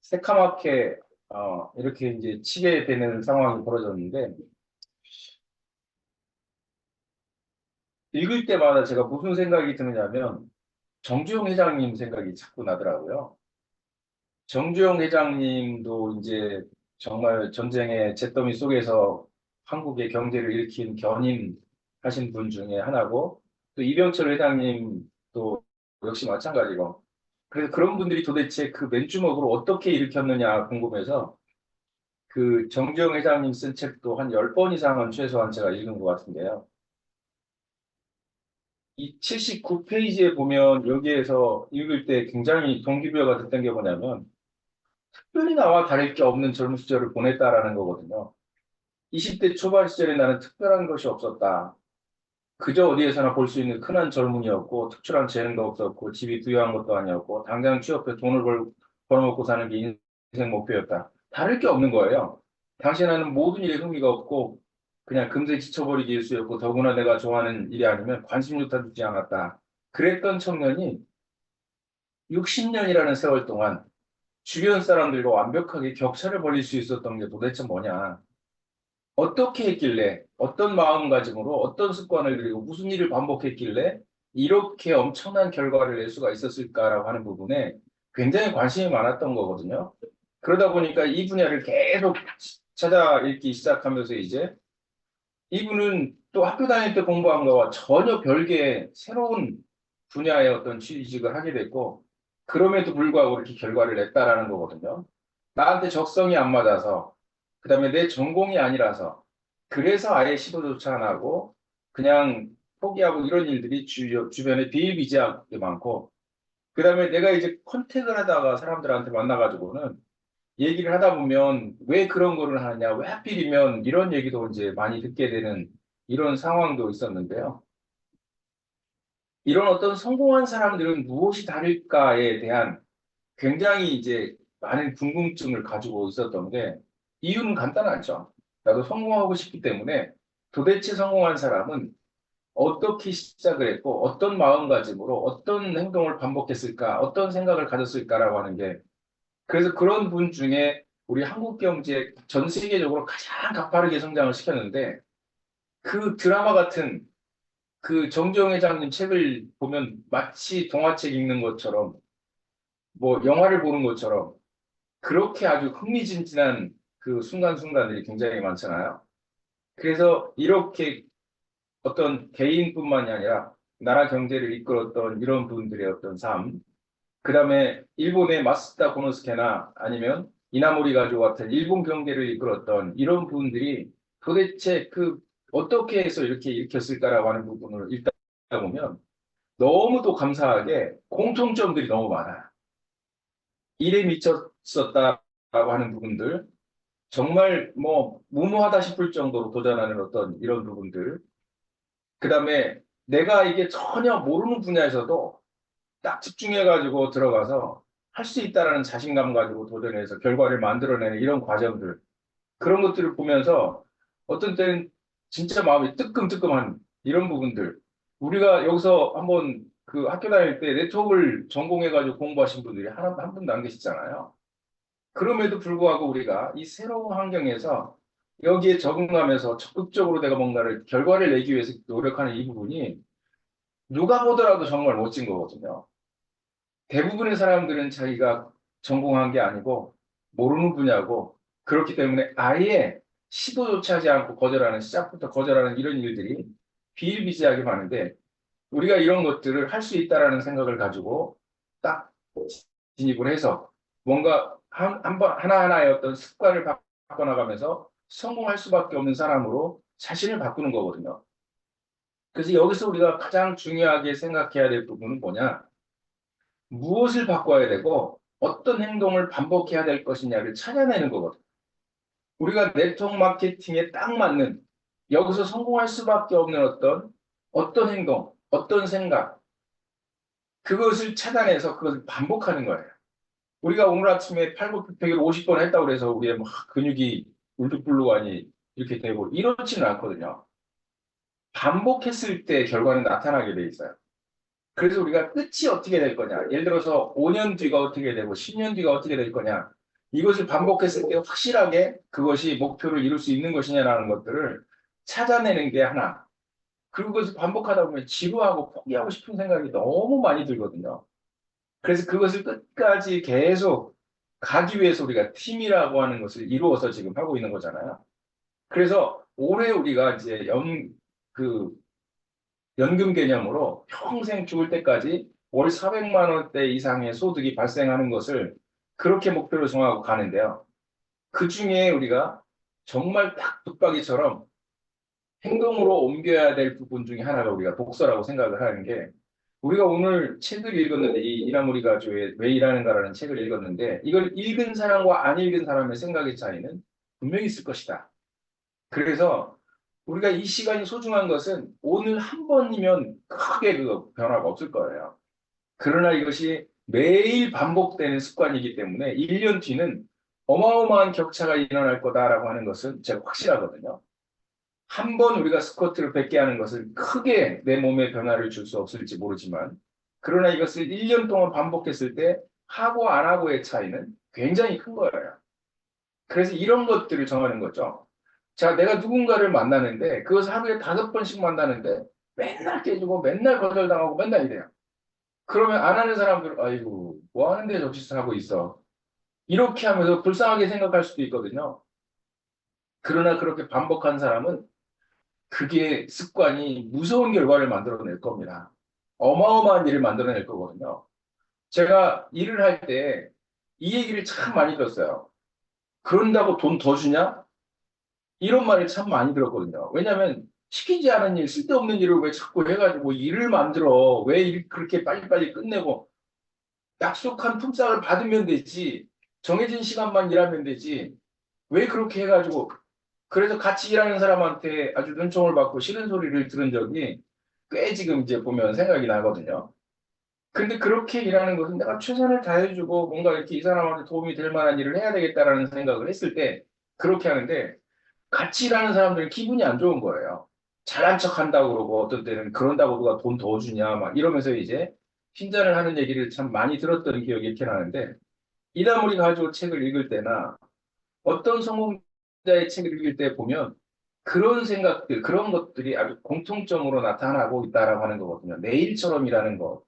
새카맣게 이렇게 이제 치게 되는 상황이 벌어졌는데 읽을 때마다 제가 무슨 생각이 드느냐면 정주영 회장님 생각이 자꾸 나더라고요. 정주영 회장님도 이제 정말 전쟁의 잿더미 속에서 한국의 경제를 일으킨 견인하신 분 중에 하나고 또 이병철 회장님도 역시 마찬가지고 그래서 그런 분들이 도대체 그 맨주먹으로 어떻게 일으켰느냐 궁금해서 그 정주영 회장님 쓴 책도 한 10번 이상은 최소한 제가 읽은 것 같은데요. 이 79페이지에 보면 여기에서 읽을 때 굉장히 동기부여가 됐던 게 뭐냐면 특별히 나와 다를 게 없는 젊은 시절을 보냈다라는 거거든요. 20대 초반 시절에 나는 특별한 것이 없었다. 그저 어디에서나 볼 수 있는 흔한 젊은이였고 특출한 재능도 없었고 집이 부유한 것도 아니었고 당장 취업해 돈을 벌어먹고 사는 게 인생 목표였다. 다를 게 없는 거예요. 당신은 모든 일에 흥미가 없고 그냥 금세 지쳐버리기 일쑤였고 더구나 내가 좋아하는 일이 아니면 관심조차 두지 않았다. 그랬던 청년이 60년이라는 세월 동안 주변 사람들과 완벽하게 격차를 벌일 수 있었던 게 도대체 뭐냐. 어떻게 했길래, 어떤 마음가짐으로, 어떤 습관을 들이고 무슨 일을 반복했길래 이렇게 엄청난 결과를 낼 수가 있었을까라고 하는 부분에 굉장히 관심이 많았던 거거든요. 그러다 보니까 이 분야를 계속 찾아 읽기 시작하면서 이제 이분은 또 학교 다닐 때 공부한 거와 전혀 별개의 새로운 분야의 어떤 취직을 하게 됐고, 그럼에도 불구하고 이렇게 결과를 냈다라는 거거든요. 나한테 적성이 안 맞아서, 그 다음에 내 전공이 아니라서, 그래서 아예 시도조차 안 하고, 그냥 포기하고 이런 일들이 주변에 비일비재하게 많고, 그 다음에 내가 이제 컨택을 하다가 사람들한테 만나가지고는 얘기를 하다 보면 왜 그런 거를 하냐, 왜 하필이면 이런 얘기도 이제 많이 듣게 되는 이런 상황도 있었는데요. 이런 어떤 성공한 사람들은 무엇이 다를까에 대한 굉장히 이제 많은 궁금증을 가지고 있었던 게 이유는 간단하죠. 나도 성공하고 싶기 때문에 도대체 성공한 사람은 어떻게 시작을 했고 어떤 마음가짐으로 어떤 행동을 반복했을까, 어떤 생각을 가졌을까라고 하는 게 그래서 그런 분 중에 우리 한국 경제 전 세계적으로 가장 가파르게 성장을 시켰는데 그 드라마 같은 그 정주영 회장님 책을 보면 마치 동화책 읽는 것처럼 뭐 영화를 보는 것처럼 그렇게 아주 흥미진진한 그 순간순간들이 굉장히 많잖아요. 그래서 이렇게 어떤 개인뿐만이 아니라 나라 경제를 이끌었던 이런 분들의 어떤 삶, 그 다음에 일본의 마스다 고노스케나 아니면 이나모리 가족 같은 일본 경제를 이끌었던 이런 분들이 도대체 그 어떻게 해서 이렇게 일으켰을까라고 하는 부분을 읽다 보면 너무도 감사하게 공통점들이 너무 많아요. 일에 미쳤었다라고 하는 부분들, 정말 뭐 무모하다 싶을 정도로 도전하는 어떤 이런 부분들, 그 다음에 내가 이게 전혀 모르는 분야에서도 딱 집중해가지고 들어가서 할 수 있다라는 자신감 가지고 도전해서 결과를 만들어내는 이런 과정들, 그런 것들을 보면서 어떤 때는 진짜 마음이 뜨끔뜨끔한 이런 부분들, 우리가 여기서 한번 그 학교 다닐 때 네트워크를 전공해가지고 공부하신 분들이 한 분도 안 계시잖아요. 그럼에도 불구하고 우리가 이 새로운 환경에서 여기에 적응하면서 적극적으로 내가 뭔가를 결과를 내기 위해서 노력하는 이 부분이 누가 보더라도 정말 멋진 거거든요. 대부분의 사람들은 자기가 전공한 게 아니고 모르는 분야고 그렇기 때문에 아예 시도조차 하지 않고 거절하는 시작부터 거절하는 이런 일들이 비일비재하게 많은데 우리가 이런 것들을 할 수 있다라는 생각을 가지고 딱 진입을 해서 뭔가 하나하나의 어떤 습관을 바꿔나가면서 성공할 수밖에 없는 사람으로 자신을 바꾸는 거거든요. 그래서 여기서 우리가 가장 중요하게 생각해야 될 부분은 뭐냐? 무엇을 바꿔야 되고 어떤 행동을 반복해야 될 것이냐를 찾아내는 거거든요. 우리가 네트워크 마케팅에 딱 맞는 여기서 성공할 수밖에 없는 어떤 행동, 어떤 생각, 그것을 찾아내서 그것을 반복하는 거예요. 우리가 오늘 아침에 팔굽혀펴기를 50번 했다고 해서 우리의 막 근육이 울쭉불룩하니 이렇게 되고 이렇지는 않거든요. 반복했을 때 결과는 나타나게 돼 있어요. 그래서 우리가 끝이 어떻게 될 거냐. 예를 들어서 5년 뒤가 어떻게 되고 10년 뒤가 어떻게 될 거냐. 이것을 반복했을 때 확실하게 그것이 목표를 이룰 수 있는 것이냐라는 것들을 찾아내는 게 하나. 그리고 그것을 반복하다 보면 지루하고 포기하고 싶은 생각이 너무 많이 들거든요. 그래서 그것을 끝까지 계속 가기 위해서 우리가 팀이라고 하는 것을 이루어서 지금 하고 있는 거잖아요. 그래서 올해 우리가 이제 그 연금 개념으로 평생 죽을 때까지 월 400만 원대 이상의 소득이 발생하는 것을 그렇게 목표로 정하고 가는데요. 그 중에 우리가 정말 딱 붙박이처럼 행동으로 옮겨야 될 부분 중에 하나가 우리가 독서라고 생각을 하는 게 우리가 오늘 책을 읽었는데 이 일하면 우리 가족에 왜 일하는가라는 책을 읽었는데 이걸 읽은 사람과 안 읽은 사람의 생각의 차이는 분명히 있을 것이다. 그래서 우리가 이 시간이 소중한 것은 오늘 한 번이면 크게 그 변화가 없을 거예요. 그러나 이것이 매일 반복되는 습관이기 때문에 1년 뒤는 어마어마한 격차가 일어날 거다라고 하는 것은 제가 확실하거든요. 한 번 우리가 스쿼트를 100개 하는 것은 크게 내 몸에 변화를 줄 수 없을지 모르지만 그러나 이것을 1년 동안 반복했을 때 하고 안 하고의 차이는 굉장히 큰 거예요. 그래서 이런 것들을 정하는 거죠. 자, 내가 누군가를 만나는데 그것을 하루에 5번씩 만나는데 맨날 깨지고 맨날 거절당하고 맨날 이래요. 그러면 안 하는 사람들은 아이고 뭐 하는데 저 짓을 하고 있어. 이렇게 하면서 불쌍하게 생각할 수도 있거든요. 그러나 그렇게 반복한 사람은 그게 습관이 무서운 결과를 만들어낼 겁니다. 어마어마한 일을 만들어낼 거거든요. 제가 일을 할 때 이 얘기를 참 많이 들었어요. 그런다고 돈 더 주냐? 이런 말을 참 많이 들었거든요. 왜냐하면 시키지 않은 일, 쓸데없는 일을 왜 자꾸 해가지고 일을 만들어? 왜 일 그렇게 빨리빨리 끝내고 약속한 품삯을 받으면 되지. 정해진 시간만 일하면 되지. 왜 그렇게 해가지고 그래서 같이 일하는 사람한테 아주 눈총을 받고 싫은 소리를 들은 적이 꽤 지금 이제 보면 생각이 나거든요. 근데 그렇게 일하는 것은 내가 최선을 다해주고 뭔가 이렇게 이 사람한테 도움이 될 만한 일을 해야 되겠다라는 생각을 했을 때 그렇게 하는데 같이 일하는 사람들은 기분이 안 좋은 거예요. 잘난 척 한다고 그러고 어떤 때는 그런다고 누가 돈 더 주냐 막 이러면서 이제 핀잔을 하는 얘기를 참 많이 들었던 기억이 이렇게 나는데 이다물이 가지고 책을 읽을 때나 어떤 성공자의 책을 읽을 때 보면 그런 생각들, 그런 것들이 아주 공통점으로 나타나고 있다라고 하는 거거든요. 내일처럼 일하는 것.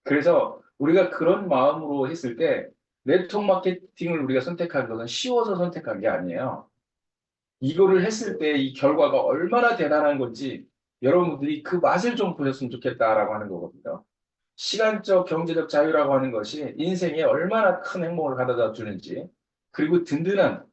그래서 우리가 그런 마음으로 했을 때 네트워크 마케팅을 우리가 선택한 것은 쉬워서 선택한 게 아니에요. 이거를 했을 때 이 결과가 얼마나 대단한 건지 여러분들이 그 맛을 좀 보셨으면 좋겠다라고 하는 거거든요. 시간적 경제적 자유라고 하는 것이 인생에 얼마나 큰 행복을 가져다 주는지 그리고 든든한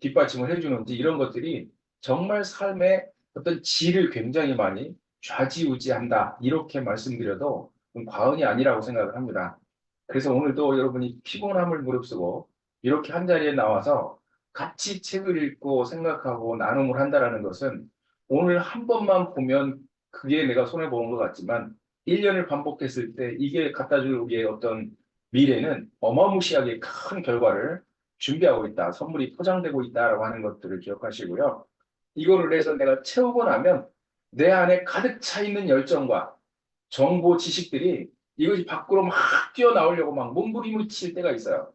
뒷받침을 해주는지 이런 것들이 정말 삶의 어떤 질을 굉장히 많이 좌지우지한다 이렇게 말씀드려도 과언이 아니라고 생각을 합니다. 그래서 오늘도 여러분이 피곤함을 무릅쓰고 이렇게 한 자리에 나와서 같이 책을 읽고 생각하고 나눔을 한다는 것은 오늘 한 번만 보면 그게 내가 손해보는 것 같지만 1년을 반복했을 때 이게 갖다 줄 우리의 어떤 미래는 어마무시하게 큰 결과를 준비하고 있다. 선물이 포장되고 있다라고 하는 것들을 기억하시고요. 이거를 해서 내가 채우고 나면 내 안에 가득 차 있는 열정과 정보 지식들이 이것이 밖으로 막 뛰어나오려고 막 몸부림을 칠 때가 있어요.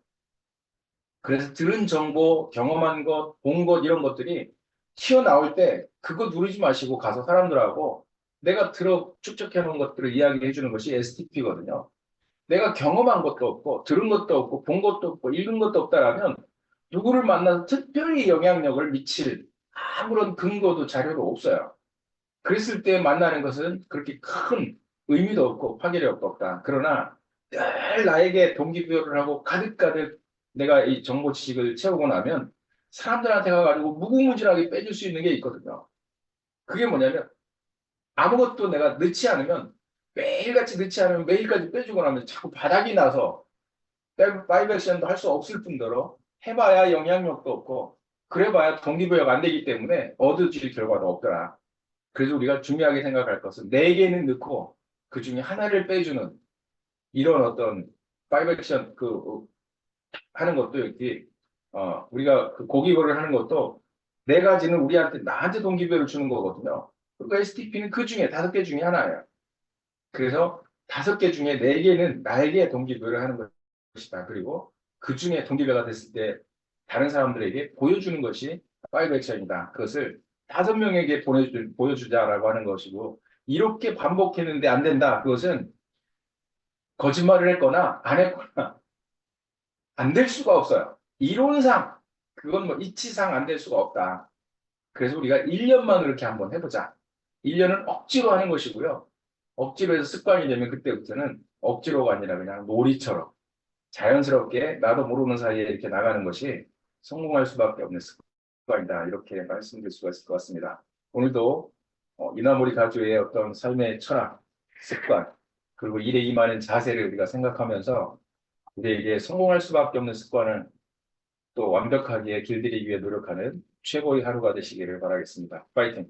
그래서 들은 정보, 경험한 것, 본 것 이런 것들이 튀어나올 때 그거 누르지 마시고 가서 사람들하고 내가 들어 축적해 놓은 것들을 이야기해 주는 것이 STP거든요. 내가 경험한 것도 없고 들은 것도 없고 본 것도 없고 읽은 것도 없다라면 누구를 만나서 특별히 영향력을 미칠 아무런 근거도 자료도 없어요. 그랬을 때 만나는 것은 그렇게 큰 의미도 없고 파괴력도 없다. 그러나 늘 나에게 동기부여를 하고 가득가득 내가 이 정보 지식을 채우고 나면 사람들한테 가가지고 무궁무진하게 빼줄 수 있는 게 있거든요. 그게 뭐냐면 아무것도 내가 넣지 않으면 매일같이 넣지 않으면 매일까지 빼주고 나면 자꾸 바닥이 나서 파이브 액션도 할 수 없을 뿐더러 해봐야 영향력도 없고 그래봐야 동기부여가 안 되기 때문에 얻어질 결과도 없더라. 그래서 우리가 중요하게 생각할 것은 네 개는 넣고 그 중에 하나를 빼주는 이런 어떤 파이브 액션 하는 것도 이렇게 우리가 그 고기벌을 하는 것도 네 가지는 우리한테 나한테 동기부여를 주는 거거든요. 그러니까 STP는 그 중에 5개 중에 하나예요. 그래서 5개 중에 4개는 나에게 동기부여를 하는 것이다. 그리고 그 중에 동기부여가 됐을 때 다른 사람들에게 보여주는 것이 5 액션이다. 그것을 5명에게 보여주자라고 하는 것이고, 이렇게 반복했는데 안 된다. 그것은 거짓말을 했거나 안 했거나 안 될 수가 없어요. 이론상, 그건 뭐 이치상 안 될 수가 없다. 그래서 우리가 1년만 그렇게 한번 해보자. 1년은 억지로 하는 것이고요. 억지로 해서 습관이 되면 그때부터는 억지로가 아니라 그냥 놀이처럼 자연스럽게 나도 모르는 사이에 이렇게 나가는 것이 성공할 수밖에 없는 습관이다. 이렇게 말씀드릴 수가 있을 것 같습니다. 오늘도 이나모리 가주의 어떤 삶의 철학, 습관, 그리고 일에 임하는 자세를 우리가 생각하면서 우리에게 성공할 수밖에 없는 습관을 또 완벽하게 길들이기 위해 노력하는 최고의 하루가 되시기를 바라겠습니다. 파이팅!